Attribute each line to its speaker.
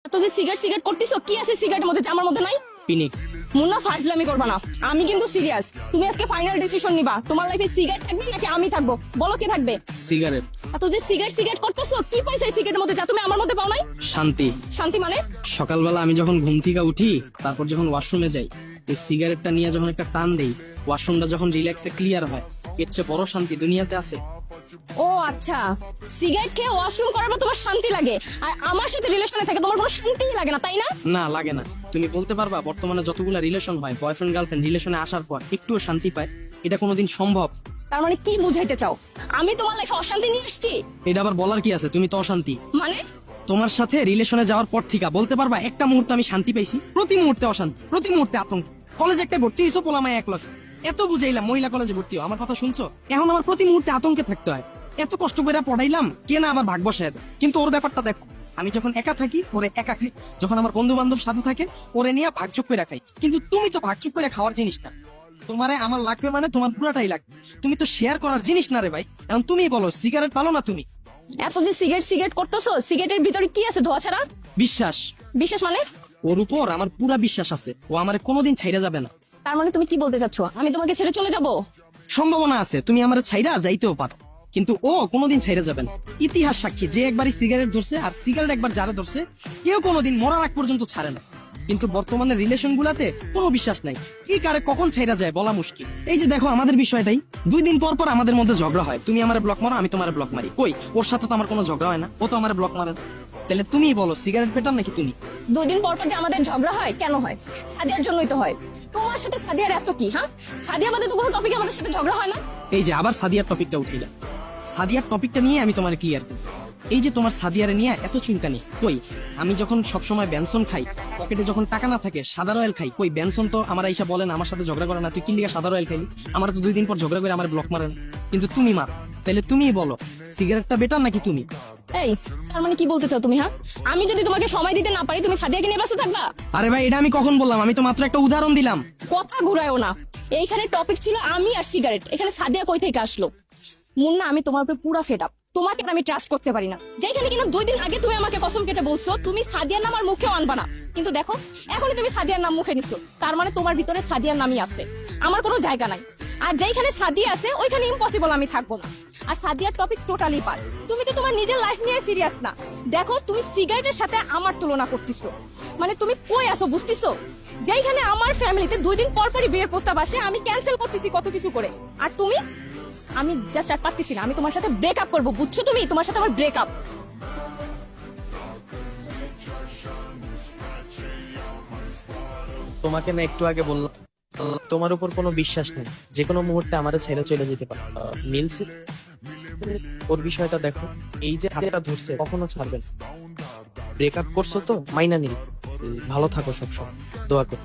Speaker 1: এত যে cigarette cigarette করতেছো, কি আছে সিগারেটের মধ্যে যে আমার মধ্যে নাই?
Speaker 2: পিনিক।
Speaker 1: মুন্না ফাজলামি করবা না, আমি কিন্তু সিরিয়াস। তুমি আজকে ফাইনাল ডিসিশন নিবা, তোমার লাইফে সিগারেট থাকবে নাকি আমি থাকবো? বলো কে থাকবে?
Speaker 2: সিগারেট।
Speaker 1: এত যে সিগারেট সিগারেট করতেছো, কি পাইছো এই সিগারেটের মধ্যে যা তুমি আমার মধ্যে পাও নাই?
Speaker 2: শান্তি।
Speaker 1: শান্তি মানে?
Speaker 2: সকালবেলা আমি যখন ঘুম থেকে উঠি, তারপর যখন ওয়াশরুমে যাই, এই সিগারেটটা নিয়ে যখন একটা টান দেই, ওয়াশরুমটা যখন রিল্যাক্সে ক্লিয়ার হয়, এর চেয়ে বড় শান্তি দুনিয়াতে আছে?
Speaker 1: ও আচ্ছা, সিগারেট খেয়ে ওয়াশরুম করার পর তোমার শান্তি লাগে, আর আমার সাথে রিলেশনে থাকে তোমার কোনো শান্তিই লাগে না, তাই না?
Speaker 2: না, লাগে না। তুমি বলতে পারবা বর্তমানে যতগুলা রিলেশন হয়, বয়ফ্রেন্ড গার্লফ্রেন্ড রিলেশনে আসার পর একটুও শান্তি পায়? এটা কোনোদিন সম্ভব?
Speaker 1: তার মানে কি বুঝাইতে চাও? আমি তোমার লাইফে অশান্তি নিয়ে আসছি?
Speaker 2: এটা আবার বলার কি আছে? তুমি তো অশান্তি।
Speaker 1: মানে?
Speaker 2: তোমার সাথে রিলেশনে যাওয়ার পর থেকে বলতে পারবা একটা মুহূর্তে আমি শান্তি পাইছি? প্রতি মুহূর্তে অশান্তি, প্রতি মুহূর্তে আতঙ্ক। কলেজে একটা ভর্তি হয়েছো, পোলামায় এক লাখ, এত বুঝাইলাম মহিলা কলেজে ভর্তি হও, আমার কথা শুনছো? এখন আমার প্রতি মুহূর্তে আতঙ্কে থাকতে হয়। এত কষ্ট করে পড়াইলাম, কে না আবার ভাগ বসায় দেয়। কিন্তু ওর ব্যাপারটা দেখো, আমি যখন একা থাকি ওরে একা খাই, যখন আমার বন্ধু বান্ধব সাথে থাকে ওরে নিয়ে ভাগযোগ করে খাই। কিন্তু তুমি তো ভাগযোগ করে খাওয়ার জিনিস না। তোমারে আমার লাগবে মানে তোমার পুরাটাই লাগবে। তুমি তো শেয়ার করার জিনিস না রে ভাই। এখন তুমি বলো, সিগারেট পালো না তুমি?
Speaker 1: এত যে সিগারেট সিগারেট করতেছো, সিগারেটের ভিতরে কি আছে ধোয়া ছাড়া?
Speaker 2: বিশ্বাস।
Speaker 1: বিশেষ মানে?
Speaker 2: ওর উপর আমার পুরা বিশ্বাস আছে, ও আমার কোনোদিন ছাইরা যাবে না।
Speaker 1: তার মানে তুমি কি বলতে চাচ্ছ, আমি তোমাকে ছেড়ে চলে যাব?
Speaker 2: সম্ভাবনা আছে তুমি আমার ছাইরা যাইতেও পারো, কিন্তু ও কোনোদিন ছাইরা যাবে না। ইতিহাস সাক্ষী, যে একবারই সিগারেট ধরছে আর সিগারেট একবার যারা ধরছে, কেউ কোনোদিন মরার আগ পর্যন্ত ছাড়ে না। কিন্তু বর্তমানে রিলেশন গুলাতে কোনো বিশ্বাস নাই, কি কারে কখন ছাইরা যায় বলা মুশকিল। এই যে দেখো আমাদের বিষয়টাই, 2 দিন পর পর আমাদের মধ্যে ঝগড়া হয়। তুমি আমার ব্লক মারো, আমি তোমার ব্লক মারি। কই, ওর সাথে তো আমার কোনো ঝগড়া হয় না, ও তো আমার ব্লক মারে না। তাহলে তুমি বলো, সিগারেট বেটার নাকি তুমি?
Speaker 1: 2 দিন পর পর যে আমাদের ঝগড়া হয়, কেন হয়? সাদিয়ার জন্যই তো হয়। তোমার সাথে সাদিয়ার এত কি? হ্যাঁ, সাদিয়া বাদে তো কোনো টপিকে আমাদের সাথে ঝগড়া হয় না।
Speaker 2: এই যে আবার সাদিয়ার টপিকটা উঠিলা, সাদিয়ার টপিকটা নিয়ে আমি তোমার ক্লিয়ার করি। এই যে তোমার সাদিয়ারে নিয়ে এত চুলকানি, কই আমি যখন সবসময় বেনসন খাই, পকেটে যখন টাকা না থাকে সাদা রয়েল খাই, কই বেনসন তো আমার আইসা বলেন আমার সাথে ঝগড়া করে না, তুই কি লিগা সাদা রয়েল খাইলি? আমার তো 2 দিন পর ঝগড়া করে আমার ব্লক মারেন, কিন্তু তুমি মার। তাহলে তুমি বলো, সিগারেটটা বেটার নাকি তুমি?
Speaker 1: এই, তার মানে কি বলতে চাও তুমি? হ্যাঁ, আমি যদি তোমাকে সময় দিতে না পারি, তুমি সাদিয়াকে নিয়ে ব্যস্ত থাকবা?
Speaker 2: আরে ভাই, এটা আমি কখন বললাম? আমি তো মাত্র একটা উদাহরণ দিলাম।
Speaker 1: কথা ঘুরায়ও না। এইখানে টপিক ছিল আমি আর সিগারেট, এখানে সাদিয়া কই থেকে আসলো? মুন্না, আমি তোমার উপরে পুরা ফেড আপ। তোমাকে আমি ট্রাস্ট করতে পারি না। যেখানে কিনা 2 দিন আগে তুমি আমাকে কসম কেটে বলছো তুমি সাদিয়ার নাম আর মুখেও আনবা না, কিন্তু দেখো এখনই তুমি সাদিয়ার নাম মুখে নিছো। তার মানে তোমার ভিতরে সাদিয়ার নামই আছে, আমার কোনো জায়গা নাই। আর যেখানে সাদিয়া আছে ওইখানে ইম্পসিবল আমি থাকবো না। আর সাদিয়ার টপিক টোটালি পার। তুমি তো তোমার নিজের লাইফ নিয়ে সিরিয়াস না। দেখো, তুমি সিগারেটের সাথে আমার তুলনা করতেছো, মানে তুমি কই আসো বুঝতেছো? যেখানে আমার ফ্যামিলিতে 2 দিন পর পরই বিয়ের প্রস্তাব আসে, আমি ক্যান্সেল করতেছি কত কিছু করে। আর তুমি? আমি জাস্ট আর পারতেছি না, আমি তোমার সাথে ব্রেকআপ করবো, বুঝছো? তুমি, তোমার সাথে আমার ব্রেকআপ।
Speaker 2: তোমাকে না একটু আগে বললাম তোমার উপর কোনো বিশ্বাস নেই, যে কোনো মুহূর্তে আমাদের ছেড়ে চলে যেতে পারে। মিলছে ওর বিষয়টা দেখো, এই যে হাতেটা ধরছে কখনো ছাড়বে না। ব্রেকআপ করছো তো মাইনা নিল। ভালো থাকো, সবসময় দোয়া করি।